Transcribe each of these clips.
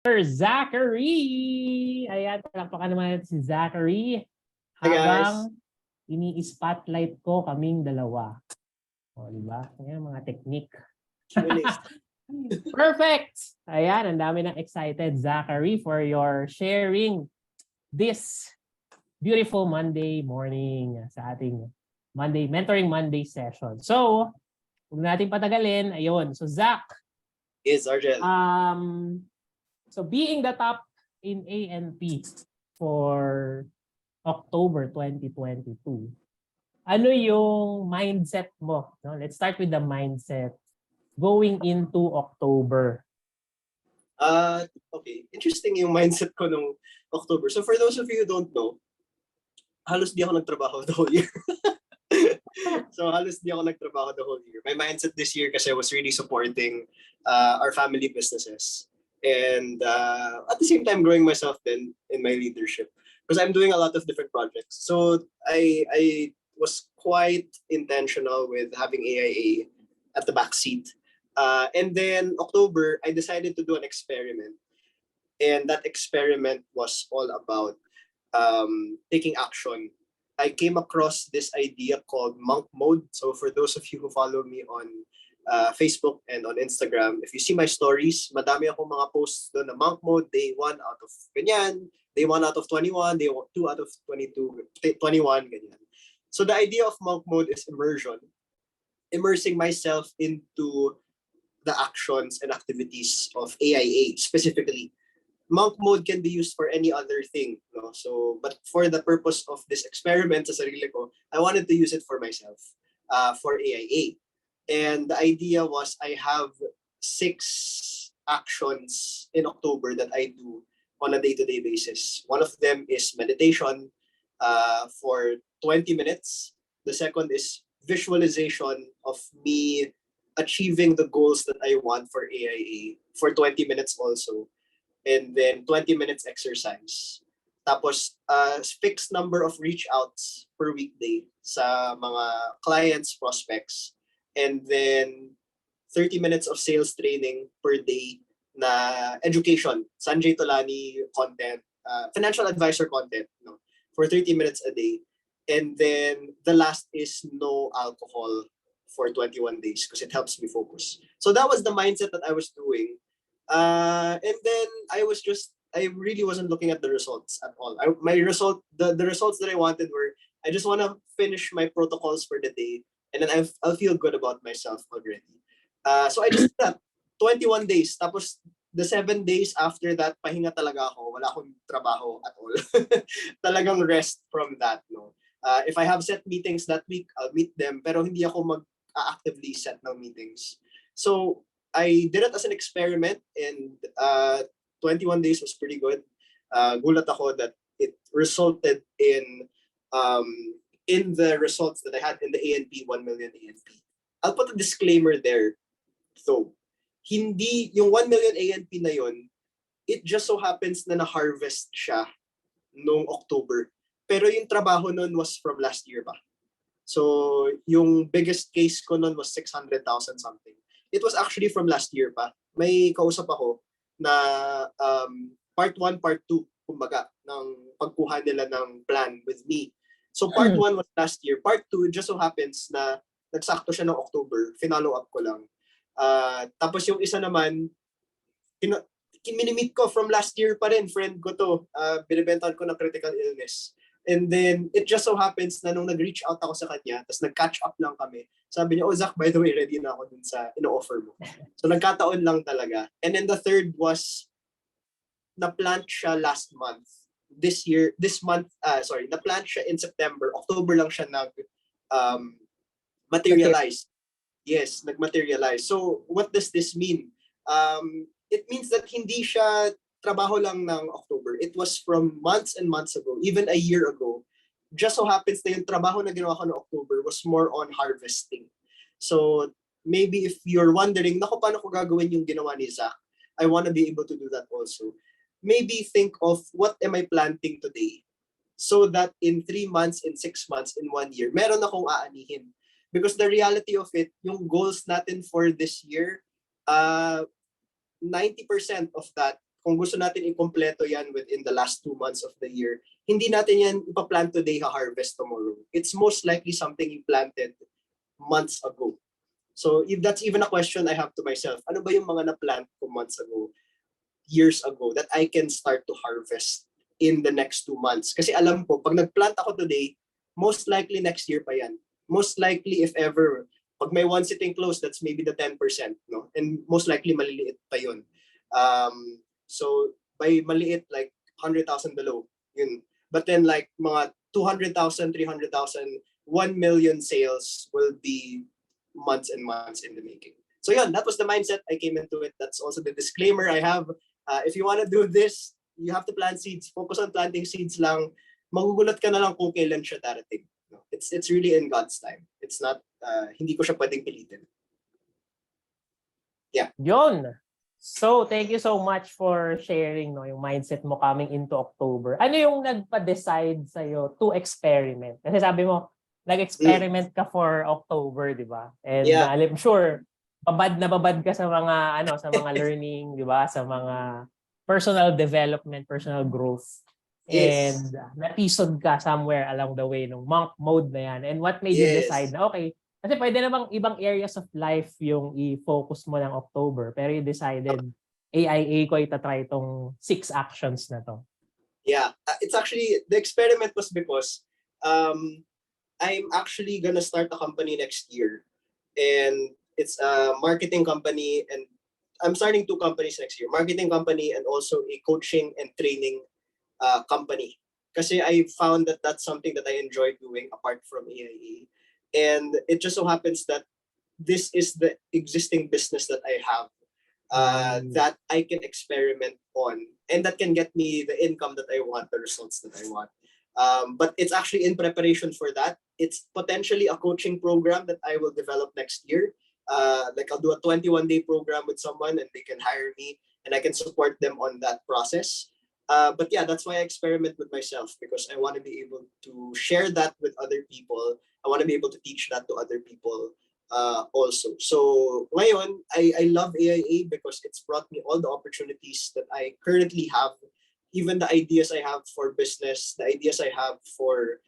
Sir Zachary! Ayan, palakpakan naman si Zachary. Hi guys! Habang ini-spotlight ko kaming dalawa. O, diba? Ayan, mga technique. Perfect! Ayan, ang dami ng excited, Zachary, for your sharing this beautiful Monday morning sa ating Mentoring Monday session. So, huwag natin patagalin. Ayun. So, Zach. Yes, Argel. So being the top in ANP for October 2022, ano yung mindset mo? No? Let's start with the mindset going into October. Okay. Interesting yung mindset ko nung October. So for those of you who don't know, halos di ako nagtrabaho the whole year. So halos di ako nagtrabaho the whole year. My mindset this year kasi was really supporting our family businesses. And at the same time growing myself then in my leadership because I'm doing a lot of different projects. So I was quite intentional with having AIA at the back seat. And then October, I decided to do an experiment. And that experiment was all about taking action. I came across this idea called monk mode. So for those of you who follow me on Facebook and on Instagram, if you see my stories, madami akong mga posts doon na monk mode, day 1 out of ganyan, day 1 out of 21, day 2 out of 22, 21, ganyan. So the idea of monk mode is immersion, immersing myself into the actions and activities of AIA specifically. Monk mode can be used for any other thing, no? So, but for the purpose of this experiment sa sarili ko, I wanted to use it for myself, for AIA. And the idea was I have 6 actions in October that I do on a day-to-day basis. One of them is meditation for 20 minutes. The second is visualization of me achieving the goals that I want for AIA for 20 minutes also. And then 20 minutes exercise. Tapos, fixed number of reach outs per weekday sa mga clients, prospects. And then 30 minutes of sales training per day na education, Sanjay Tolani content, financial advisor content, no, for 30 minutes a day. And then the last is no alcohol for 21 days because it helps me focus. So that was the mindset that I was doing. And then I really wasn't looking at the results at all. The results that I wanted were, I just want to finish my protocols for the day, and then I'll feel good about myself already. So I just did that 21 days. Tapos the 7 days after that, pahinga talaga ako. Wala akong trabaho at all. Talagang rest from that, no. If I have set meetings that week, I'll meet them, pero hindi ako mag-actively set ng meetings. So I did it as an experiment, and 21 days was pretty good. Gulat ako that it resulted in the results that I had in the ANP, 1 million ANP. I'll put a disclaimer there. So, hindi yung 1 million ANP na yun, it just so happens na na-harvest siya noong October. Pero yung trabaho nun was from last year pa. So, yung biggest case ko nun was 600,000 something. It was actually from last year pa. May kausap ako na part 1, part 2, kumbaga, ng pagkuha nila ng plan with me. So part 1 was last year. Part 2, just so happens na nagsakto siya ng October. Finalo up ko lang. Tapos yung isa naman, minimit ko from last year pa rin. Friend ko to. Binibentahan ko ng critical illness. And then, it just so happens na nung nag-reach out ako sa kanya, tapos nag-catch up lang kami, sabi niya, oh Zach, by the way, ready na ako dun sa ino-offer mo. So nagkataon lang talaga. And then the third was, na-plant siya last month. Na-plant siya in September. October lang siya materialize. Yes, nag-materialize. So, what does this mean? It means that hindi siya trabaho lang ng October. It was from months and months ago, even a year ago. Just so happens na yung trabaho na ginawa ko ng October was more on harvesting. So, maybe if you're wondering, naku, paano ko gagawin yung ginawa ni Zach? I want to be able to do that also. Maybe think of what am I planting today? So that in 3 months, in 6 months, in 1 year, meron akong aanihin. Because the reality of it, yung goals natin for this year, 90% of that kung gusto natin i-kompleto yan within the last 2 months of the year, hindi natin yan ipaplant today, ha-harvest tomorrow. It's most likely something you planted months ago. So if that's even a question I have to myself, ano ba yung mga na-plant ko months ago, years ago, that I can start to harvest in the next 2 months? Kasi alam ko, pag nag-plant ako today, most likely next year pa yan. Most likely, if ever, pag may one sitting close, that's maybe the 10%, no? And most likely, maliliit pa yun. So, by maliit, like 100,000 below, yun. But then, like, mga 200,000, 300,000, 1 million sales will be months and months in the making. So yun, that was the mindset I came into it. That's also the disclaimer I have. If you want to do this, you have to plant seeds. Focus on planting seeds lang. Magugulat ka na lang kung kailan siya darating. No? It's really in God's time. It's not, hindi ko siya pwedeng pilitin. Yeah. Yun. So, thank you so much for sharing yung mindset mo coming into October. Ano yung nagpa-decide sa'yo to experiment? Kasi sabi mo, nag-experiment ka for October, di ba? And I'm sure, babad ka sa mga sa mga learning, di ba? Sa mga personal development, personal growth. Yes. And napisod ka somewhere along the way nung monk mode na yan. And what made you decide na okay, kasi pwede namang ibang areas of life yung i-focus mo ng October, pero you decided AIA ko itatry itong 6 actions na to. Yeah, it's actually, the experiment was because I'm actually gonna start a company next year, and it's a marketing company, and I'm starting 2 companies next year, marketing company and also a coaching and training company. Kasi I found that that's something that I enjoy doing apart from AIA. And it just so happens that this is the existing business that I have that I can experiment on, and that can get me the income that I want, the results that I want. But it's actually in preparation for that. It's potentially a coaching program that I will develop next year. Like I'll do a 21-day program with someone and they can hire me and I can support them on that process. But yeah, that's why I experiment with myself, because I want to be able to share that with other people. I want to be able to teach that to other people also. So ngayon, I love AIA because it's brought me all the opportunities that I currently have, even the ideas I have for business, the ideas I have for,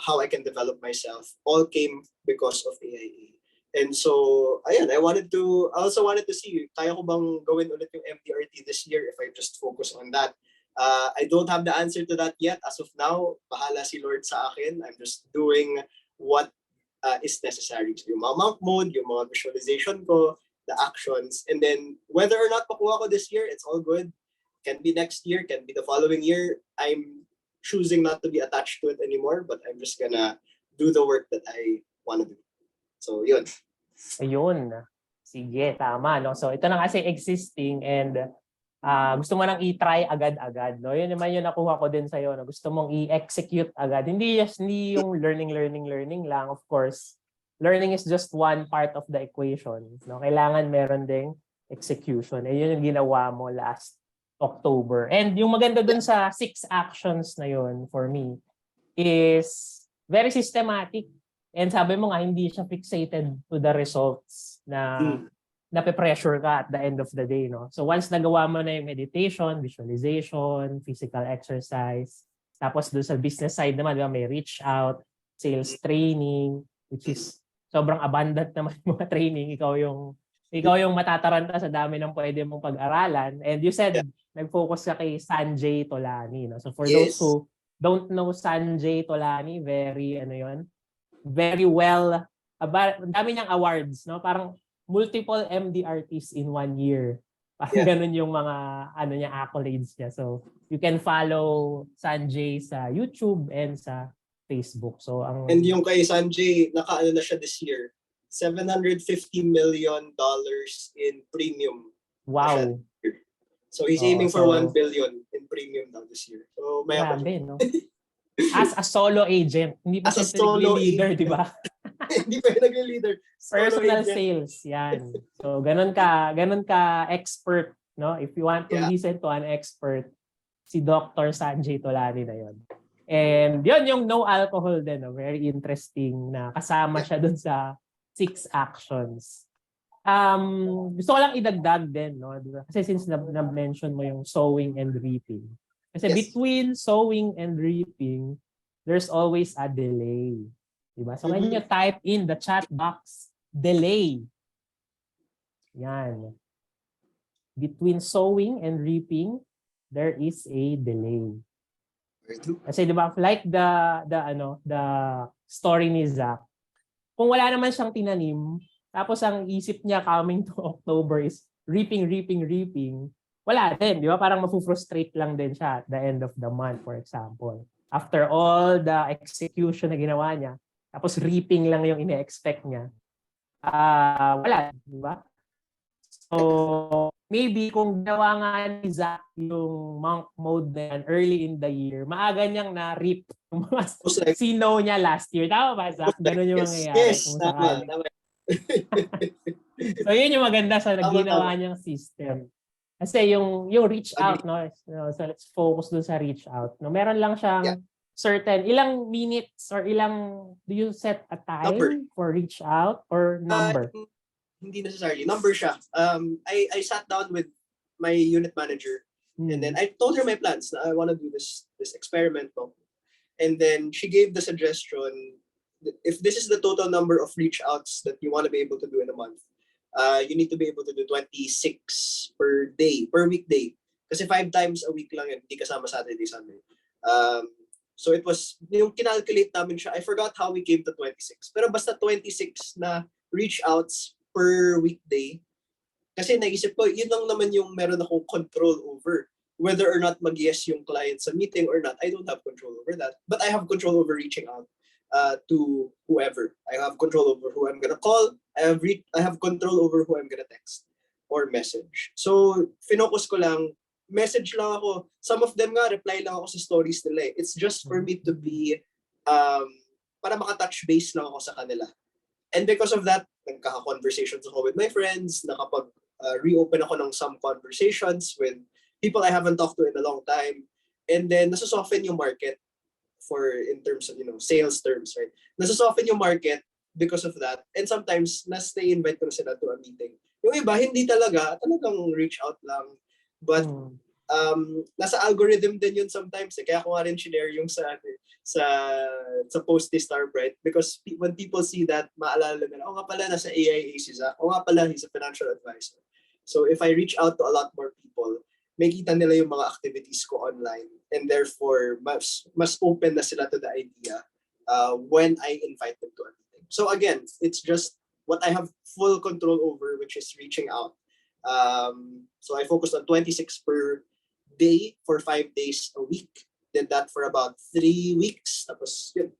how I can develop myself, all came because of AIA. And so, ayan, I also wanted to see, kaya ko bang gawin ulit yung MDRT this year if I just focus on that. I don't have the answer to that yet. As of now, bahala si Lord sa akin. I'm just doing what is necessary. So yung mga monk mode, yung mga visualization ko, the actions, and then whether or not makuha ko this year, it's all good. Can be next year, can be the following year. I'm choosing not to be attached to it anymore, but I'm just gonna do the work that I want to do. So, yun. Ayun. Sige, tama. No? So, ito na kasi existing and gusto mo nang i-try agad-agad. No? Yun naman yung nakuha ko din sa'yo. No? Gusto mong i-execute agad. Hindi yung learning lang. Of course, learning is just one part of the equation. No? Kailangan meron ding execution. Yun yung ginawa mo last October. And yung maganda dun sa 6 actions na yun for me is very systematic. And sabi mo nga, hindi siya fixated to the results na nape-pressure ka at the end of the day. No? So once nagawa mo na yung meditation, visualization, physical exercise, tapos doon sa business side naman, diba, may reach out, sales training, which is sobrang abundant naman yung mga training. Ikaw yung matataranta sa dami ng pwede mong pag-aralan. And you said, nag-focus ka kay Sanjay Tolani. No? So for those who don't know Sanjay Tolani, very well, dami niyang awards. No? Parang multiple MDRTs in 1 year. Parang ganun yung mga accolades niya. So you can follow Sanjay sa YouTube and sa Facebook. So and yung kay Sanjay, naka-ano na siya this year, $750 million in premium. Wow. So he's aiming for 1 billion in premium now this year. So grabe, no? As a solo agent, hindi pa siya leader, di ba? Hindi pa nag-leader. Personal sales, yan. So ganun ka expert, no? If you want to listen to an expert, si Dr. Sanjay Tolani na yon. And yun yung no alcohol din, no? Very interesting na kasama siya dun sa 6 actions. Gusto ko lang idagdag din, no? Diba? Kasi since na-mention mo yung sowing and reaping. Kasi Yes. between sowing and reaping, there's always a delay. Diba? So when you type in the chat box, delay. Yan. Between sowing and reaping, there is a delay. Very true. Kasi 'di ba, like the story ni Zach, kung wala naman siyang tinanim, tapos ang isip niya coming to October is reaping, reaping, reaping, wala din, 'di ba? Parang mafu-frustrate lang din siya at the end of the month, for example. After all the execution na ginawa niya, tapos reaping lang yung ine-expect niya. Wala, 'di ba? So, maybe kung ginawa nga ni Zach yung monk mode na yan early in the year, maaga niyang na-reap yung mga sino niya last year. Tama ba, Zach? Ganun yung mangyayari. Yes, Kung tama. So, yun yung maganda sa ginawa Tama. niyang system. Kasi yung reach out, no? So, let's focus dun sa reach out. No? Meron lang siyang certain, ilang minutes or do you set a time Number for reach out or number? Hindi necessarily. Number siya. I sat down with my unit manager and then I told her my plans. I want to do this experiment. And then she gave the suggestion, if this is the total number of reach outs that you want to be able to do in a month, you need to be able to do 26 per day, per weekday. Kasi 5 times a week lang yan, hindi kasama Saturday, Sunday. So it was, yung kinalculate namin siya, I forgot how we came to 26. Pero basta 26 na reach outs per weekday. Kasi naisip ko, yun lang naman yung meron akong control over. Whether or not mag-yes yung client sa meeting or not, I don't have control over that. But I have control over reaching out to whoever. I have control over who I'm gonna call. I have control over who I'm gonna text or message. So, finocus ko lang, message lang ako. Some of them nga, reply lang ako sa stories nila. It's just for me to be, para makatouch base lang ako sa kanila. And because of that, nagkaka-conversations ako with my friends, nakapag-reopen ako ng some conversations with people I haven't talked to in a long time. And then, nasosoften yung market in terms of, sales terms, right? Nasosoften yung market because of that. And sometimes, invite ko na sila to a meeting. Yung iba, hindi talagang reach out lang. But, nasa algorithm din yun sometimes. Kaya ko nga rin share yung sa post ni Starbright. Because when people see that, maalala nila, nga pala, nasa AIA si Zach. Nga pala, he's a financial advisor. So, if I reach out to a lot more people, may kita nila yung mga activities ko online. And therefore, mas open na sila to the idea when I invite them to a meeting. So again, it's just what I have full control over, which is reaching out. So I focused on 26 per day for 5 days a week. Did that for about 3 weeks. Tapos yun,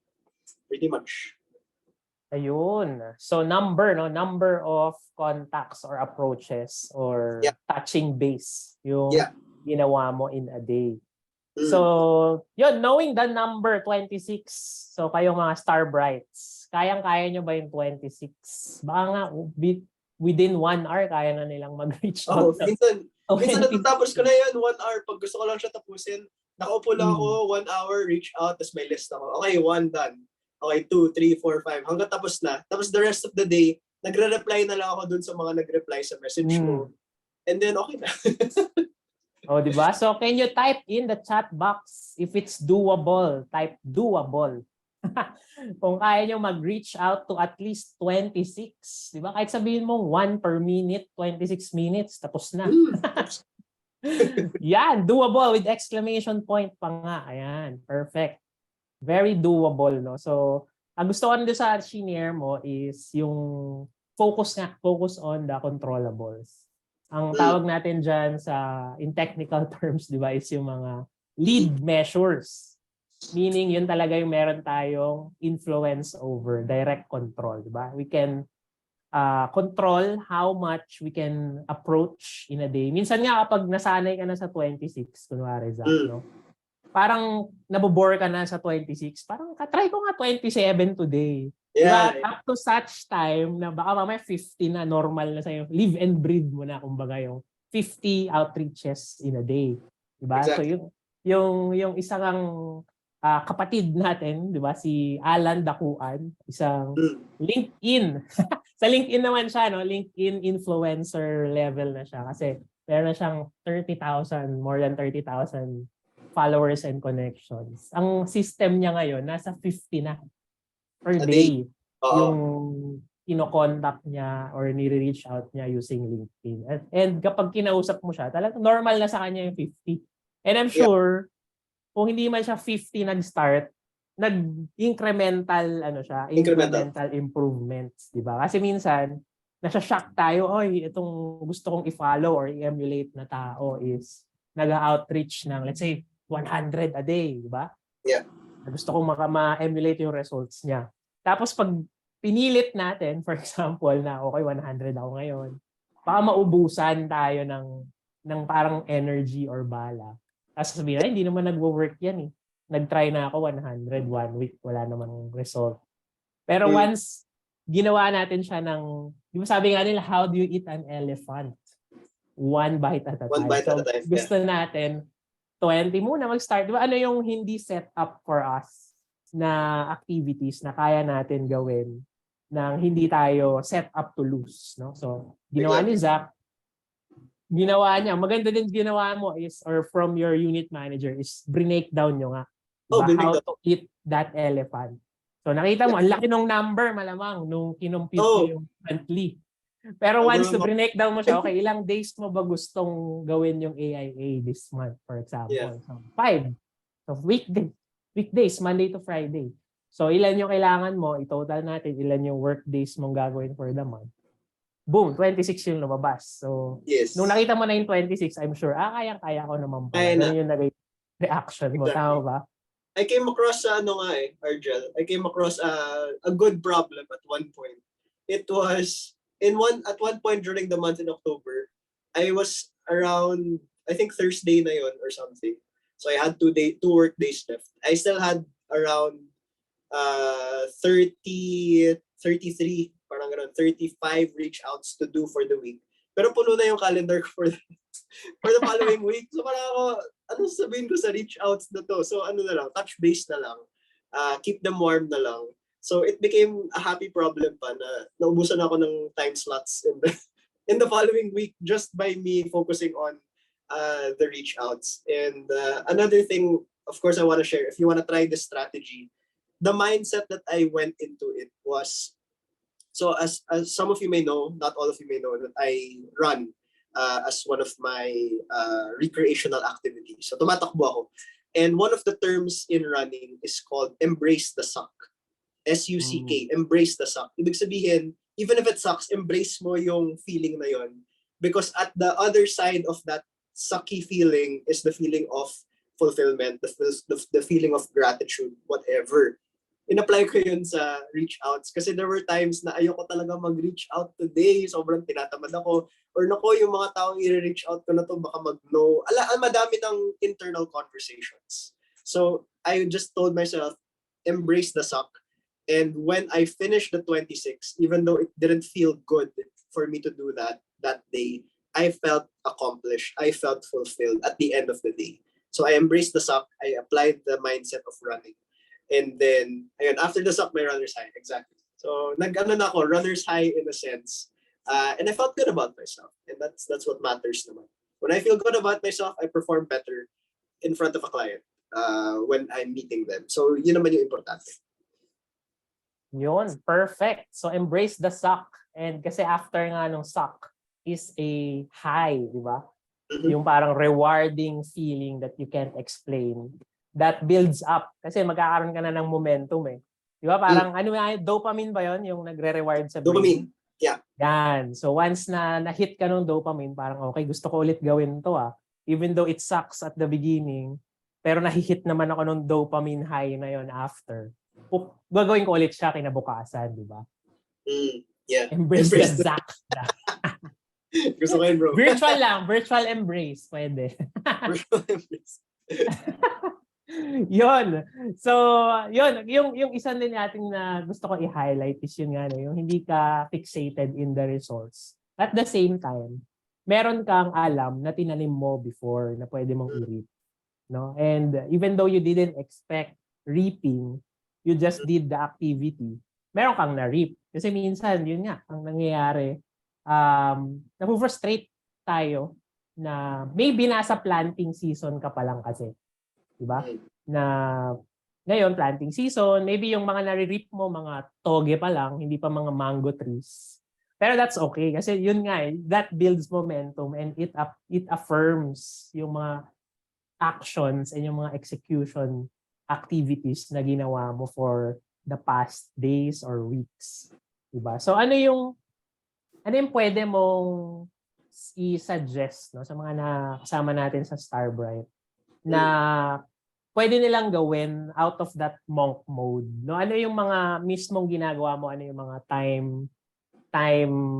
pretty much. Ayun. So number of contacts or approaches or touching base yung ginawa mo in a day. So, yun, knowing the number 26, so kayo mga Starbrights, kayang-kaya nyo ba yung 26? Baka nga, within 1 hour, kaya na nilang mag-reach out. Minsan natatapos ko na yun, 1 hour. Pag gusto ko lang siya tapusin, nakaupo lang ako, 1 hour, reach out, tapos may list ako. Okay, 1 done. Okay, 2, 3, 4, 5. Hanggang tapos na. Tapos the rest of the day, nagre-reply na lang ako dun sa mga nag-reply sa message ko. And then, okay na. Oh, di ba? So, can you type in the chat box if it's doable? Type doable. Kung kaya nyo mag-reach out to at least 26. Di ba? Kahit sabihin mo 1 per minute, 26 minutes, tapos na. Yan, doable with exclamation point pa nga. Ayan, perfect. Very doable, no? So, ang gusto ko rin doon sa shinare mo is yung focus on the controllables. Ang tawag natin dyan in technical terms, di ba, is yung mga lead measures. Meaning, yun talaga yung meron tayong influence over, direct control, di ba? We can control how much we can approach in a day. Minsan nga kapag nasanay ka na sa 26, kunwari, Zach, no? Parang nabobore ka na sa 26. Parang try ko nga 27 today. Yeah. Diba? Up to such time na baka mamaya 50 na normal na sa'yo. Live and breathe mo na kumbaga yung 50 outreaches in a day. Diba? Exactly. So yung isang kapatid natin, diba? Si Alan Dakuan, isang LinkedIn Sa LinkedIn naman siya, no? LinkedIn influencer level na siya kasi meron na siyang 30,000, more than 30,000 followers and connections. Ang system niya ngayon, nasa 50 na per A day. day Oo. yung kino-contact niya or nire-reach out niya using LinkedIn. And kapag kinausap mo siya, talagang normal na sa kanya yung 50. And I'm sure, kung hindi man siya 50 nag-start, nag-incremental incremental improvements, di ba? Kasi minsan, nasa-shock tayo, oy, itong gusto kong i-follow or i-emulate na tao is nag-outreach ng, let's say, 100 a day, di ba? Yeah. Gusto kong ma-emulate yung results niya. Tapos pag pinilit natin, for example, na okay, 100 ako ngayon, baka maubusan tayo ng parang energy or bala. Tapos sabihin, ay, hindi naman nagwo-work yan eh. Nag-try na ako 100, 1 week, wala namang result. Pero once ginawa natin siya ng, di ba sabi nga nila, how do you eat an elephant? One bite at a time. One bite at a time. Gusto natin, 20 muna mag-start. Di ba ano yung hindi set up for us na activities na kaya natin gawin nang hindi tayo set up to lose, no? So, ginawa ni Zach, ginawa niya, maganda din ginawa mo is, or from your unit manager is, break down nyo nga. Diba? How to eat that elephant. So, nakita mo, ang laki ng number malamang nung kinumpute mo yung monthly. Pero once to break down mo siya, okay, ilang days mo ba gustong gawin yung AIA this month, for example? Yeah. So, 5. So, weekdays, Monday to Friday. So, ilan yung kailangan mo, i-total natin, ilan yung work days mong gagawin for the month. Boom, 26 yung lumabas. So, nung nakita mo na yung 26, I'm sure, kayang-kaya ko naman pala. Ganun yung naging reaction mo. Exactly. Tama ba? I came across Argel, I came across a good problem at one point. It was, at one point during the month in October, I was around, I think Thursday na yun or something. So I had 2 work days left. I still had around 30, 33, parang ganun, 35 reach outs to do for the week. Pero puno na yung calendar ko for the following week. So parang ako, ano sabihin ko sa reach outs na to? So ano na lang, touch base na lang. Keep them warm na lang. So it became a happy problem pa na naubusan ako ng time slots in the following week just by me focusing on the reach outs. And another thing, of course, I want to share, if you want to try this strategy, the mindset that I went into it was, so as some of you may know, not all of you may know, that I run as one of my recreational activities. So tumatakbo ako. And one of the terms in running is called embrace the suck. SUCK, embrace the suck. Ibig sabihin, even if it sucks, embrace mo yung feeling na yon. Because at the other side of that sucky feeling is the feeling of fulfillment, the feeling of gratitude, whatever. In-apply ko yun sa reach outs kasi there were times na ayoko talaga mag-reach out today, sobrang tinatamad ako, or nako, yung mga taong i-reach out ko na to baka mag-no. Madami ng internal conversations. So I just told myself, embrace the suck. And when I finished the 26, even though it didn't feel good for me to do that day, I felt accomplished. I felt fulfilled at the end of the day. So I embraced the suck. I applied the mindset of running. And then, ayun, after the suck, my runner's high. Exactly. So, nag-ano na ako, runner's high in a sense. And I felt good about myself. And that's what matters naman. When I feel good about myself, I perform better in front of a client when I'm meeting them. So, yun naman yung importante. Yun, perfect. So, embrace the suck. And kasi after nga nung suck is a high, di ba? Mm-hmm. Yung parang rewarding feeling that you can't explain. That builds up. Kasi magkakaroon ka na ng momentum eh. Di ba? Parang, dopamine ba yon yung nagre-reward sa brain? Dopamine, yeah. Yan. So once na na-hit ka ng dopamine, parang okay, gusto ko ulit gawin to Even though it sucks at the beginning, pero nahihit naman ako ng dopamine high na yon after. Gagawin ko ulit siya kinabukasan, di ba? Yeah. Embrace the Zach. Gusto ko yun, bro. Virtual lang. Virtual embrace. Pwede. Virtual embrace. Yun. So, yun. Yung isa din natin na gusto ko i-highlight is yun nga, yung hindi ka fixated in the results. At the same time, meron kang alam na tinanim mo before na pwede mong i-reap. No? And even though you didn't expect reaping, you just did the activity, meron kang na-reap. Kasi minsan, yun nga, ang nangyayari, napu-frustrate tayo na maybe nasa planting season ka pa lang kasi. Diba? Na ngayon, planting season, maybe yung mga nare-reap mo, mga toge pa lang, hindi pa mga mango trees. Pero that's okay kasi yun nga that builds momentum and it affirms yung mga actions and yung mga execution activities na ginawa mo for the past days or weeks. Diba? So ano yung pwede mong i-suggest no, sa mga nakasama natin sa Starbright na pwede nilang gawin out of that monk mode? No? Ano yung mga mismong ginagawa mo? Ano yung mga time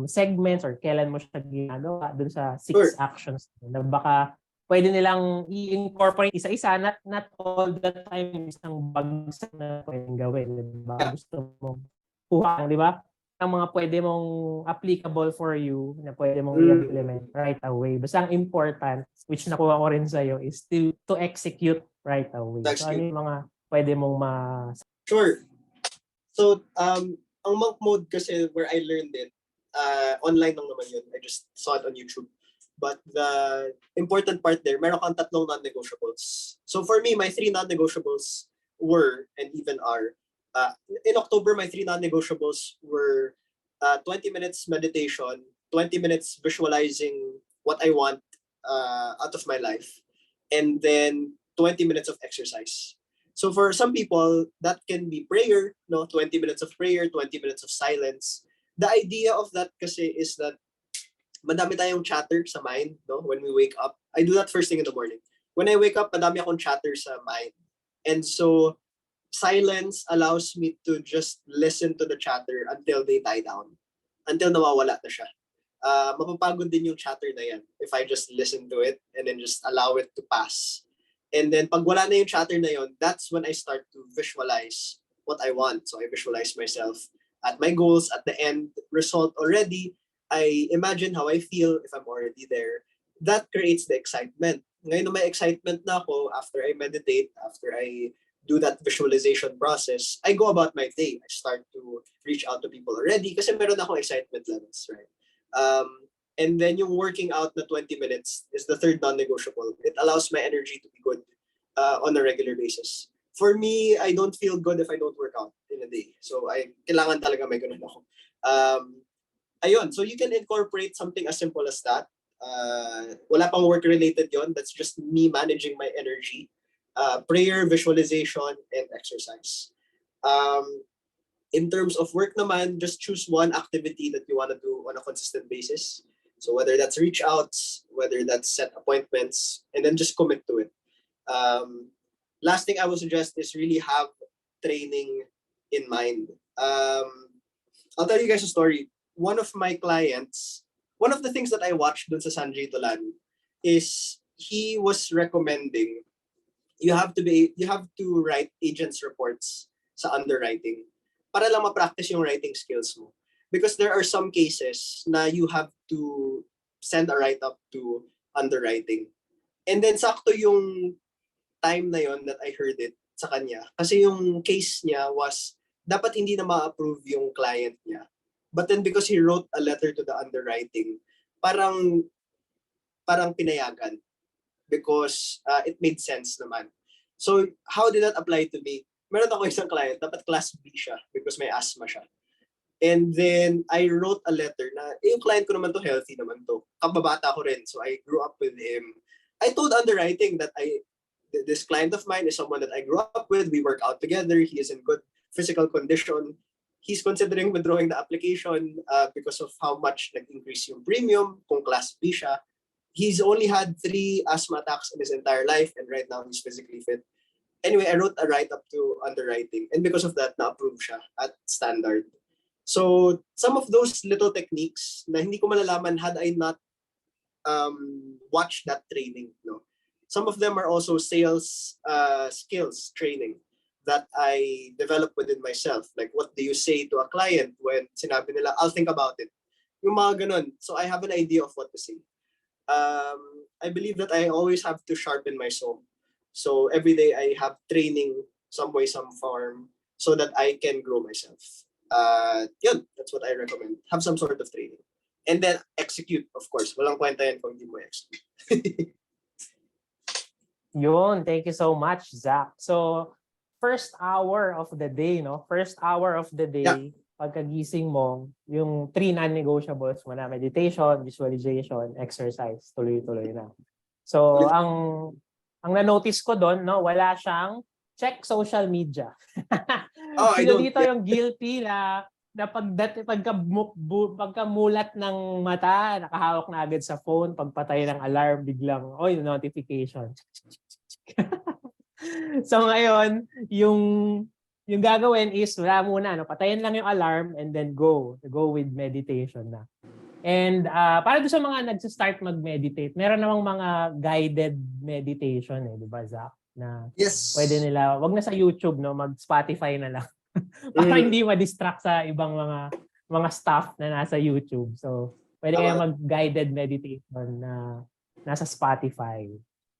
segments or kailan mo siya ginagawa dun sa 6 actions na baka pwede nilang i-incorporate isa-isa, not all the time isang bagsak na pwedeng gawin. Diba? Gusto mong kuha, di ba? Ang mga pwede mong applicable for you na pwede mong i-implement right away. Basta ang important, which nakuha ko rin sa'yo, is to execute right away. That's so ano yung mga pwede mong Sure. So, ang monk mode kasi where I learned it, online lang naman yun. I just saw it on YouTube. But the important part there, meron kang 3 non-negotiables. So for me, my 3 non-negotiables were, and even are, in October, my 3 non-negotiables were 20 minutes meditation, 20 minutes visualizing what I want out of my life, and then 20 minutes of exercise. So for some people, that can be prayer, no? 20 minutes of prayer, 20 minutes of silence. The idea of that kasi is that madami tayong chatter sa mind, no? When we wake up. I do that first thing in the morning. When I wake up, madami akong chatter sa mind. And so, silence allows me to just listen to the chatter until they die down. Until nawawala na siya. Mapapagod din yung chatter na yan if I just listen to it and then just allow it to pass. And then pag wala na yung chatter na yun, that's when I start to visualize what I want. So I visualize myself at my goals, at the end result already. I imagine how I feel if I'm already there. That creates the excitement. Ngayon na may excitement na ako after I meditate, after I do that visualization process, I go about my day. I start to reach out to people already kasi meron akong excitement levels, right? And then yung working out na 20 minutes is the third non-negotiable. It allows my energy to be good on a regular basis. For me, I don't feel good if I don't work out in a day. So kailangan talaga may ganun ako. Ayun, so you can incorporate something as simple as that. Wala pang work-related yon. That's just me managing my energy. Prayer, visualization, and exercise. In terms of work naman, just choose one activity that you want to do on a consistent basis. So whether that's reach outs, whether that's set appointments, and then just commit to it. Last thing I would suggest is really have training in mind. I'll tell you guys a story. One of my clients, one of the things that I watched dun sa Sanjay Tolan is he was recommending you have to write agents reports sa underwriting para lang ma-practice yung writing skills mo. Because there are some cases na you have to send a write-up to underwriting. And then sakto yung time na yon that I heard it sa kanya. Kasi yung case niya was dapat hindi na ma-approve yung client niya. But then because he wrote a letter to the underwriting, parang pinayagan because it made sense naman. So how did that apply to me? Meron ako isang client, dapat class B siya because may asthma siya. And then I wrote a letter na, yung client ko naman to, healthy naman to. Kababata ko rin, so I grew up with him. I told underwriting that this client of mine is someone that I grew up with. We work out together. He is in good physical condition. He's considering withdrawing the application because of how much nag-increase yung premium kung class B siya. He's only had 3 asthma attacks in his entire life and right now he's physically fit. Anyway, I wrote a write-up to underwriting and because of that, na-approve siya at standard. So some of those little techniques na hindi ko malalaman had I not watched that training. No? Some of them are also sales skills training that I developed within myself. Like, what do you say to a client when sinabi nila, I'll think about it. Yung mga ganun. So I have an idea of what to say. I believe that I always have to sharpen my soul. So every day I have training some way, some form, so that I can grow myself. Yun, that's what I recommend. Have some sort of training. And then execute, of course. Walang kwenta yan kung hindi mo execute. Yun, thank you so much, Zach. So, first hour of the day, no? First hour of the day, pagkagising mo, yung 3 non-negotiables mo na meditation, visualization, exercise, tuloy-tuloy na. So, ang na-notice ko doon, no, wala siyang check social media. Oh, I Sino don't. dito yung guilty na pagkamulat ng mata, nakahawak na agad sa phone, pagpatay ng alarm, biglang, oy, notification. So ngayon, yung gagawin is wala muna, no? Patayin lang yung alarm and then go with meditation na. And para doon sa mga nagsa-start mag-meditate, meron namang mga guided meditation di ba, Zach? Na Yes. pwede nila, wag na sa YouTube, no, mag-Spotify na lang. Para hindi ma-distract sa ibang mga stuff na nasa YouTube. So, pwede kayo mag-guided meditation na nasa Spotify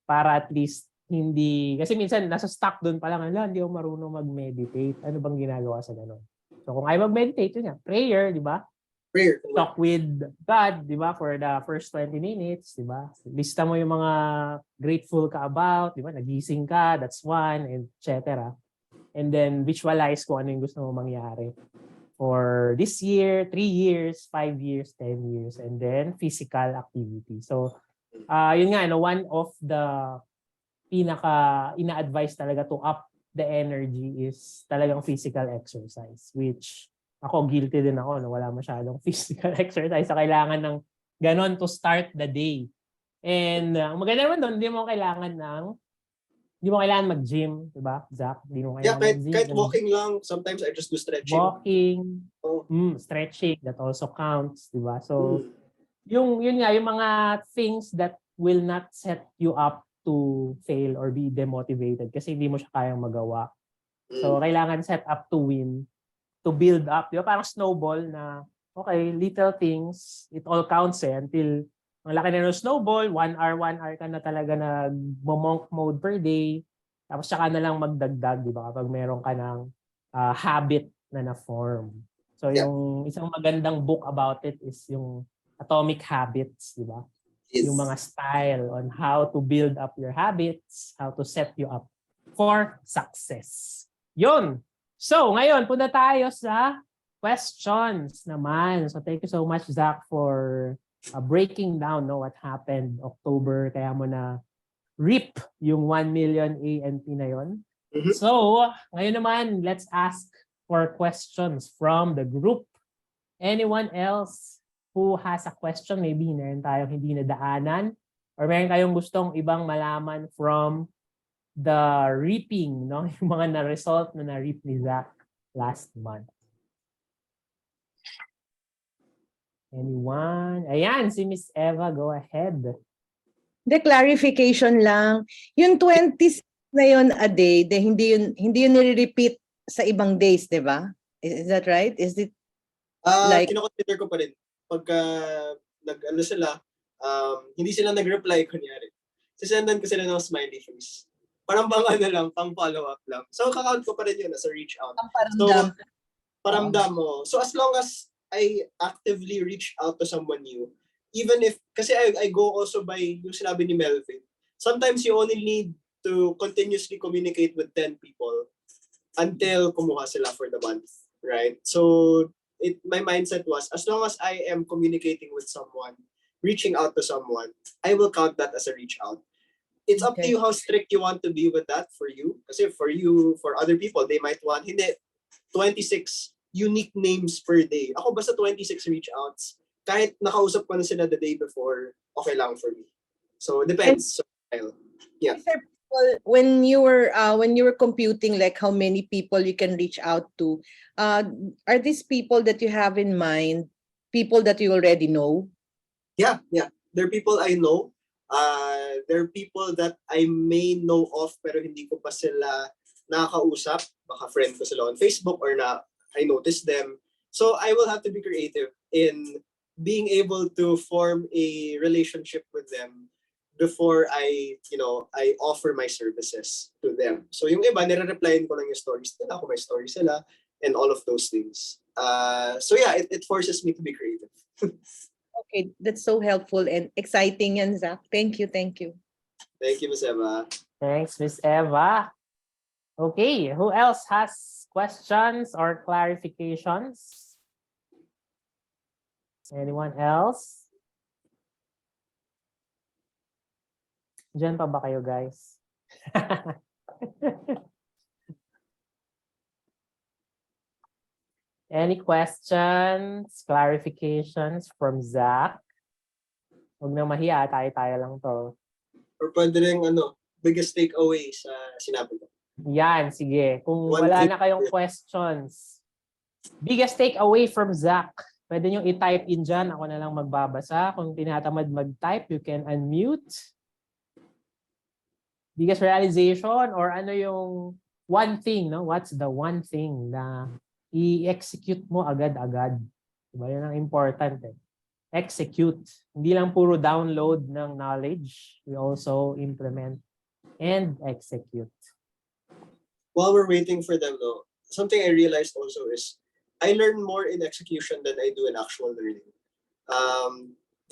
para at least hindi, kasi minsan nasa stuck doon pa lang, hindi ako marunong mag-meditate. Ano bang ginagawa sa ganun? So, kung ayaw mag-meditate, yun prayer, di ba? Prayer. Talk with God, di ba? For the first 20 minutes, di ba? Lista mo yung mga grateful ka about, di ba? Nagising ka, that's one, and etc. And then visualize kung ano yung gusto mo mangyari for this year, 3 years, 5 years, 10 years, and then physical activity. So, yun nga, one of the pinaka ina-advise talaga to up the energy is talagang physical exercise, which ako guilty din ako na wala masyadong physical exercise. So, kailangan ng ganon to start the day. And maganda naman doon, hindi mo kailangan mag-gym, di ba, Zach? Hindi mo kailangan mag-gym. Kahit walking lang. Sometimes I just do stretching. Walking, stretching, that also counts, di ba? So, yun nga, yung mga things that will not set you up to fail or be demotivated kasi hindi mo siya kayang magawa. So, kailangan set up to win, to build up. Di ba? Parang snowball na, okay, little things, it all counts until ang laki na ng snowball, 1 hour ka na talaga monk mode per day. Tapos saka na lang magdagdag, di ba? Kapag meron ka ng habit na na-form. So yung isang magandang book about it is yung Atomic Habits, di ba? Yes. Yung mga style on how to build up your habits, how to set you up for success. Yun! So ngayon, punta tayo sa questions naman. So thank you so much, Zach, for breaking down what happened October, kaya mo na rip yung 1 million ANP na yon. So, ngayon naman, let's ask for questions from the group. Anyone else who has a question, maybe meron tayong hindi nadaanan or meron kayong gustong ibang malaman from the reaping, no? Yung mga na-result na na-reap ni Zach last month. Anyone? Ayan, si Miss Eva, go ahead. The clarification lang, yung 26 na yun a day, hindi yun nire-repeat sa ibang days, di ba? Is that right? Is it like... Kino-consider ko pa rin. Pagka sila, hindi sila nag-reply, kunyari. Sisendan ko sila ng smiley face. Parang lang, pang follow-up lang. So, kakount ko pa rin yun as a reach out. Paramdam. So, paramdam mo. So, as long as I actively reach out to someone new, even if, kasi I go also by yung sinabi ni Melvin, sometimes you only need to continuously communicate with 10 people until kumuha sila for the month, right? So, my mindset was, as long as I am communicating with someone, reaching out to someone, I will count that as a reach out. It's up to you how strict you want to be with that for you. Kasi for you, for other people, they might want, 26 unique names per day. Ako basta 26 reach outs. Kahit nakausap ko na sila the day before, okay lang for me. So depends. Yeah. When you were computing like how many people you can reach out to, are these people that you have in mind people that you already know? Yeah. They're people I know. They're people that I may know of pero hindi ko pa sila nakakausap. Baka friend ko sila on Facebook or I notice them. So I will have to be creative in being able to form a relationship with them before I offer my services to them. So yung iba, nire-replyin ko lang yung stories nila, kung may stories sila, and all of those things. So yeah, it forces me to be creative. Okay, that's so helpful and exciting yan, Zach. Thank you, thank you. Thank you, Miss Eva. Thanks, Miss Eva. Okay, who else has questions or clarifications? Anyone else? Diyan pa ba kayo, guys? Any questions, clarifications from Zach? Huwag na mahiya, tayo-tayo lang to. Or pwede rin, biggest takeaway sa sinabi ko. Yan, sige. Kung One wala thing- na kayong questions, biggest takeaway from Zach, pwede nyo i-type in dyan. Ako na lang magbabasa. Kung tinatamad mag-type, you can unmute. Biggest realization or ano yung one thing, no? What's the one thing na i-execute mo agad-agad? Diba? Yun ang important eh. Execute. Hindi lang puro download ng knowledge. We also implement and execute. While we're waiting for them, something I realized also is I learn more in execution than I do in actual learning.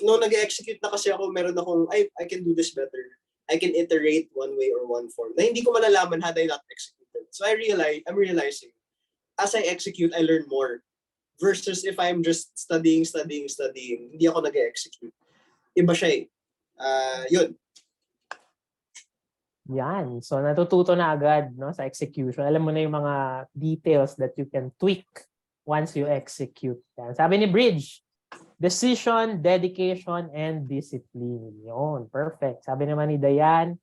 Nung nag-execute na kasi ako, meron akong, I can do this better. I can iterate one way or one form na hindi ko malalaman had I not executed. So I'm realizing, as I execute, I learn more. Versus if I'm just studying, hindi ako nag-execute. Iba siya eh. Yun. Yan. So natututo na agad no, sa execution. Alam mo na yung mga details that you can tweak once you execute. Yan. Sabi ni Bridge, decision, dedication, and discipline. Yun. Perfect. Sabi naman ni Dayan,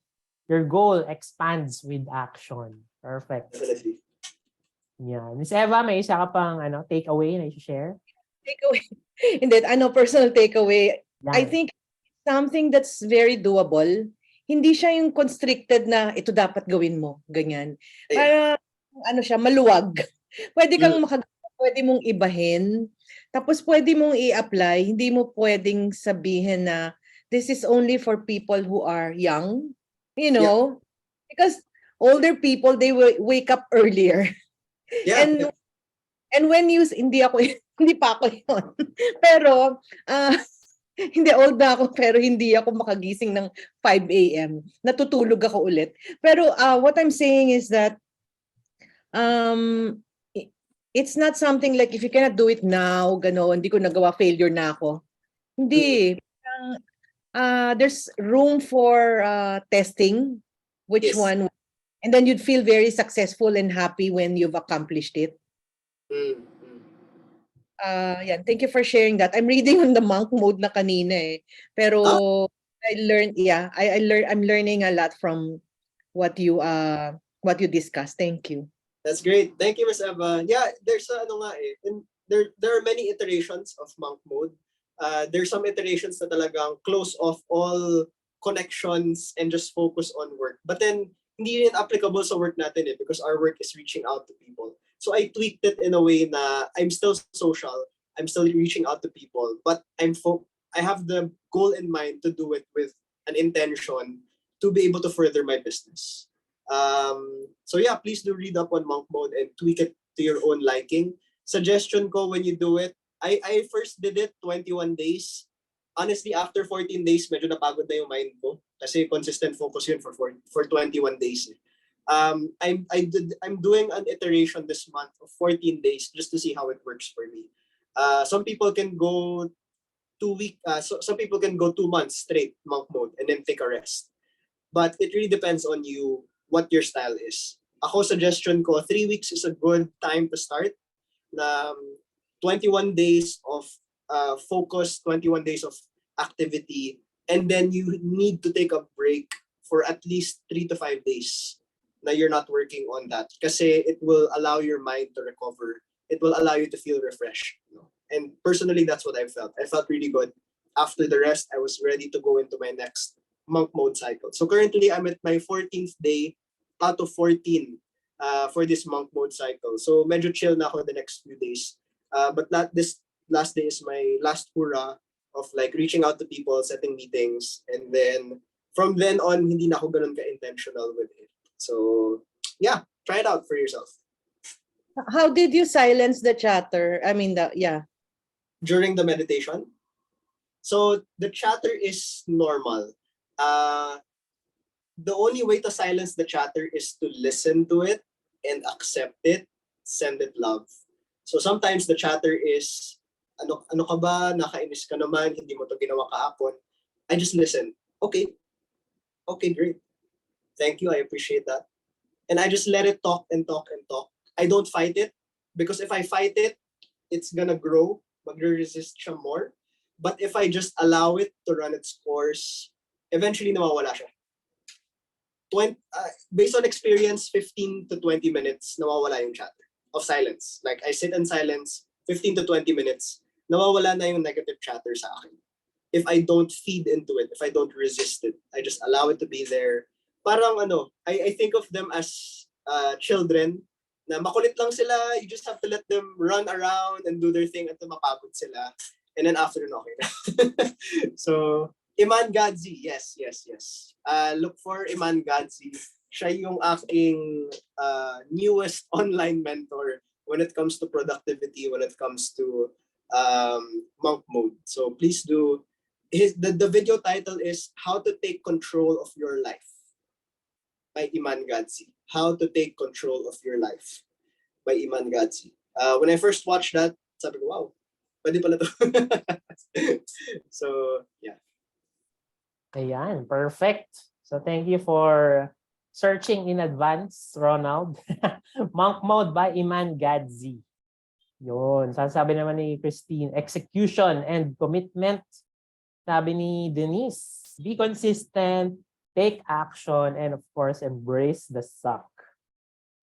your goal expands with action. Perfect. Definitely. Yan. Miss Eva, may isa ka pang takeaway na i-share? Takeaway. Hindi, personal takeaway. Yan. I think something that's very doable. Hindi siya yung constricted na ito dapat gawin mo, ganyan. Para siya, maluwag. Pwede kang pwede mong ibahin. Tapos pwede mong i-apply. Hindi mo pwedeng sabihin na this is only for people who are young, you know? Because older people, they wake up earlier. Yeah. And when hindi pa ako yun. Pero, hindi old na ako, pero hindi ako makagising ng 5 a.m. Natutulog ako ulit. Pero what I'm saying is that it's not something like if you cannot do it now, gano'n, hindi ko nagawa, failure na ako. Hindi. There's room for testing which one, and then you'd feel very successful and happy when you've accomplished it. Yan. Thank you for sharing that. I'm reading on the monk mode na kanina eh. Pero I learned, I'm learning a lot from what you discussed. Thank you. That's great. Thank you, Ms. Eva. Yeah, there's and there are many iterations of monk mode. There's some iterations na talagang close off all connections and just focus on work. But then hindi rin applicable sa work natin because our work is reaching out to people. So I tweaked it in a way na I'm still social, I'm still reaching out to people, but I have the goal in mind to do it with an intention to be able to further my business. So yeah, please do read up on monk mode and tweak it to your own liking. Suggestion ko when you do it, I first did it 21 days. Honestly, after 14 days, medyo napagod na yung mind ko kasi consistent focus yun for 21 days. I'm doing an iteration this month of 14 days just to see how it works for me. Some people can go 2 weeks, some people can go 2 months straight monk mode and then take a rest. But it really depends on you, what your style is. Ako, suggestion ko, 3 weeks is a good time to start. 21 days of focus, 21 days of activity, and then you need to take a break for at least 3 to 5 days na you're not working on that. Kasi it will allow your mind to recover. It will allow you to feel refreshed. And personally, that's what I felt. I felt really good. After the rest, I was ready to go into my next monk mode cycle. So currently, I'm at my 14th day out of 14 for this monk mode cycle. So medyo chill na ako the next few days. But not this last day is my last hurrah of like reaching out to people, setting meetings, and then from then on, hindi na ako ganun ka-intentional with it. So yeah, try it out for yourself. How did you silence the chatter? I mean, yeah. During the meditation. So the chatter is normal. The only way to silence the chatter is to listen to it and accept it, send it love. So sometimes the chatter is, ano ka ba, nakainis ka naman, hindi mo to ginawa kahapon. I just listen. Okay, great. Thank you, I appreciate that. And I just let it talk and talk and talk. I don't fight it, because if I fight it, it's gonna grow, magre-resist siya more. But if I just allow it to run its course, eventually nawawala siya. Based on experience, 15 to 20 minutes, nawawala yung chatter of silence. Like, I sit in silence, 15 to 20 minutes, nawawala na yung negative chatter sa akin. If I don't feed into it, if I don't resist it, I just allow it to be there. Parang I think of them as children na makulit lang sila, you just have to let them run around and do their thing until mapagod sila. And then after, okay na. So, Iman Gadzi, yes. Look for Iman Gadzi. Siya yung aking newest online mentor when it comes to productivity, when it comes to monk mode. So please do. The video title is How to Take Control of Your Life by Iman Gadzi. How to Take Control of Your Life by Iman Gadzi. When I first watched that, sabi ko, wow, pwede pala to. So, yeah. Ayan, perfect. So thank you for searching in advance, Ronald. Monk Mode by Iman Gadzi. Yun. Sasabi naman ni Christine, execution and commitment. Sabi ni Denise, be consistent, take action, and of course, embrace the suck.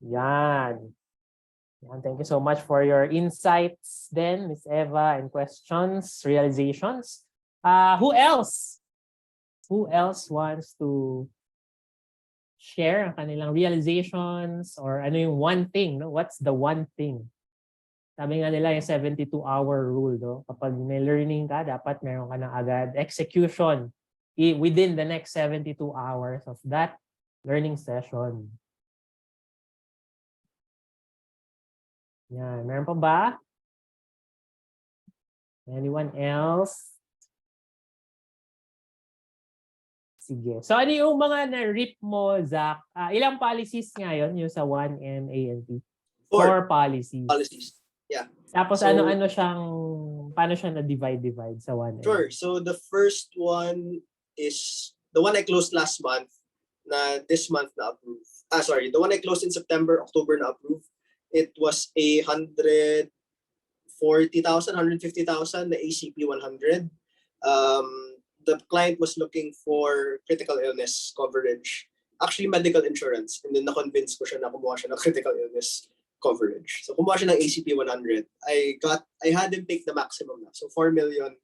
Yan. Thank you so much for your insights then, Miss Eva, and questions, realizations. Who else? Who else wants to share ang kanilang realizations or ano yung one thing? No? What's the one thing? Sabi nga nila yung 72-hour rule. No? Kapag may learning ka, dapat meron ka ng agad execution within the next 72 hours of that learning session. Yan. Meron pa ba? Anyone else? Sige. So ano yung mga na-rip mo, Zach? Ilang policies ngayon yung sa 1M ANP? 4 policies. Yeah. Tapos So, ano-ano siyang, paano siya na-divide sa 1M? Sure. So the first one is the one I closed last month na this month na approved. The one I closed in September, October na approved. It was 140,000, 150,000 na ACP 100. The client was looking for critical illness coverage. Actually, medical insurance. And then na-convince ko siya na kumuha siya ng critical illness coverage. So kumuha siya ng ACP 100. I had him take the maximum na. So 4 million,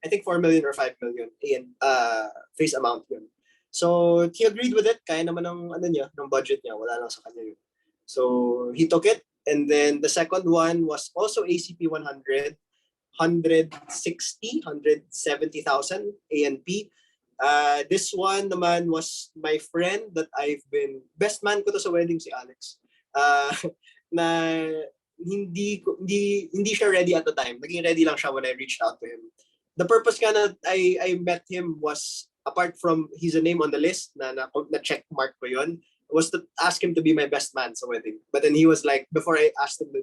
I think 4 million or 5 million face amount yun. So he agreed with it. Kaya naman ng budget niya. Wala lang sa kanya yun. So he took it. And then the second one was also ACP 100, 170,000 ANP. This one naman was my friend that best man ko to sa wedding, si Alex. Na hindi siya ready at the time. Naging ready lang siya when I reached out to him. The purpose nga na I met him was, apart from he's a name on the list na check mark ko yun, was to ask him to be my best man sa wedding. But then he was like, before I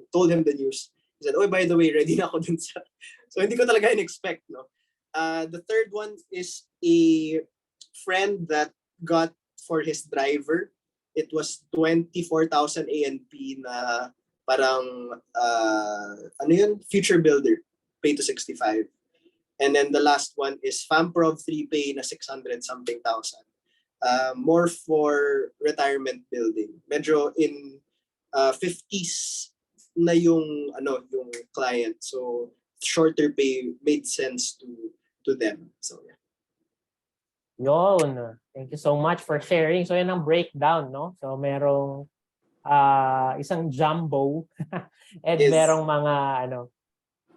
told him the news, he said, oh, by the way, ready na ako dun sa... So hindi ko talaga in-expect, no? The third one is a friend that got for his driver. It was 24,000 ANP na parang, future builder, pay to 65. And then the last one is FAMPROV 3Pay na 600 something thousand. More for retirement building. Medyo in 50s na yung client. So shorter pay made sense to them. So yeah. Yun. Thank you so much for sharing. So yan ang breakdown, no? So merong isang jumbo and Yes. merong mga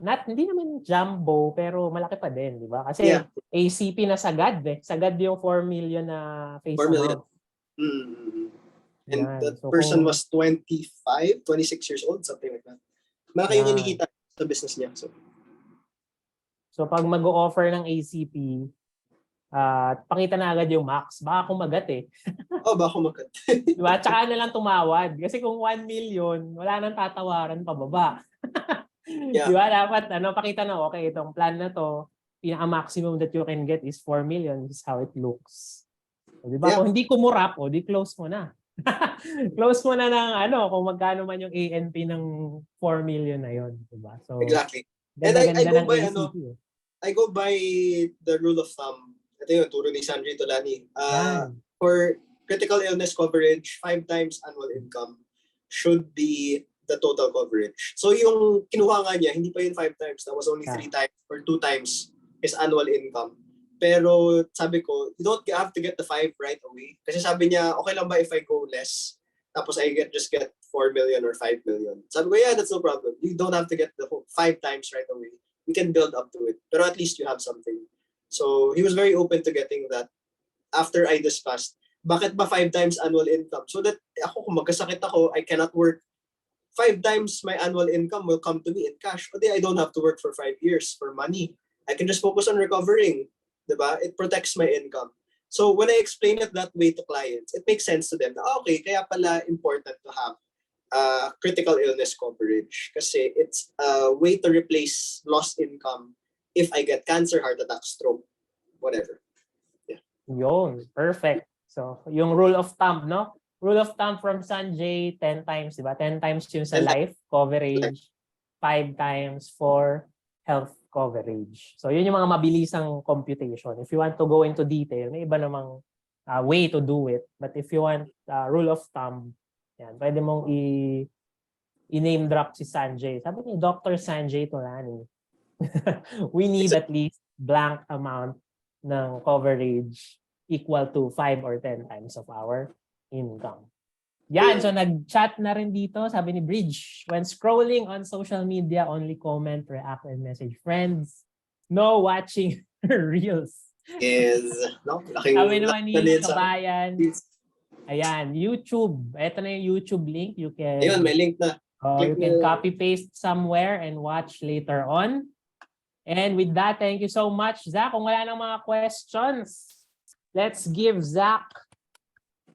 hindi naman jumbo pero malaki pa din, di ba? Kasi Yeah. ACP na sagad eh. Sagad yung 4 million na face 4 million. amount. Mm-hmm. And Yan. that So person kung, was 25, 26 years old, something like that. Malaki yung yan. kinikita sa business niya. So pag mag-o-offer ng ACP, pakita na agad yung max. Baka kumagat eh. Baka makat. Diba? Tsaka na lang tumawad. Kasi kung 1 million, wala nang tatawaran pababa. Yeah. Diba? Dapat pakita na okay, itong plan na to, pinaka-maximum that you can get is 4 million. This is how it looks. Diba? Yeah. Kung hindi kumurap, di close mo na. Close mo na ng kung magkano man yung ANP ng 4 million na yon, diba? So, Exactly. And ganda-ganda ng I go by ACP. I go by the rule of thumb. Ito yun, turo ni Sanjay Tolani. Yan. For critical illness coverage, 5 times annual income should be the total coverage. So yung kinuha nga niya, hindi pa yun 5 times. That was only 3 times or 2 times his annual income. Pero sabi ko, you don't have to get the 5 right away. Kasi sabi niya, okay lang ba if I go less? Tapos I just get 4 million or 5 million. Sabi ko, yeah, that's no problem. You don't have to get the 5 times right away. We can build up to it. Pero at least you have something. So he was very open to getting that after I discussed, bakit ba 5 times annual income? So that ako, kung magkasakit ako, I cannot work 5 times my annual income will come to me in cash. O I don't have to work for 5 years for money. I can just focus on recovering. Diba? It protects my income. So when I explain it that way to clients, it makes sense to them. Okay, kaya pala important to have critical illness coverage kasi it's a way to replace lost income if I get cancer, heart attack, stroke, whatever. Yeah. Yun, perfect. So, yung rule of thumb, no? Rule of thumb from Sanjay, 10 times, di ba? 10 times yung sa 10 life coverage, 5 times for health coverage. So, yun yung mga mabilisang computation. If you want to go into detail, may iba namang way to do it. But if you want rule of thumb, yan, pwede mong i-name drop si Sanjay. Sabi ni Dr. Sanjay Tolani, we need at least blank amount ng coverage equal to 5 or 10 times of our income. Yan, so nag-chat na rin dito. Sabi ni Bridge, when scrolling on social media, only comment, react, and message friends. No watching reels. Sabi naman ni Kabayan, ayan, YouTube. Ito na yung YouTube link. You can, ayun, may link na. you can copy-paste somewhere and watch later on. And with that, thank you so much, Zach. Kung wala nang mga questions, let's give Zach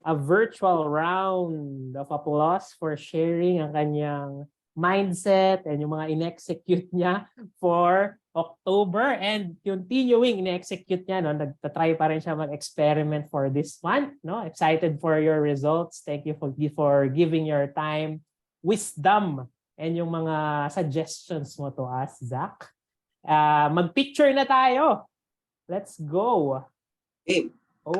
a virtual round of applause for sharing ang kanyang mindset and yung mga in-execute niya for October and continuing in-execute niya. No? Nagtatry pa rin siya mag-experiment for this month. No? Excited for your results. Thank you for giving your time, wisdom, and yung mga suggestions mo to us, Zach. Mag-picture na tayo. Let's go. Hey.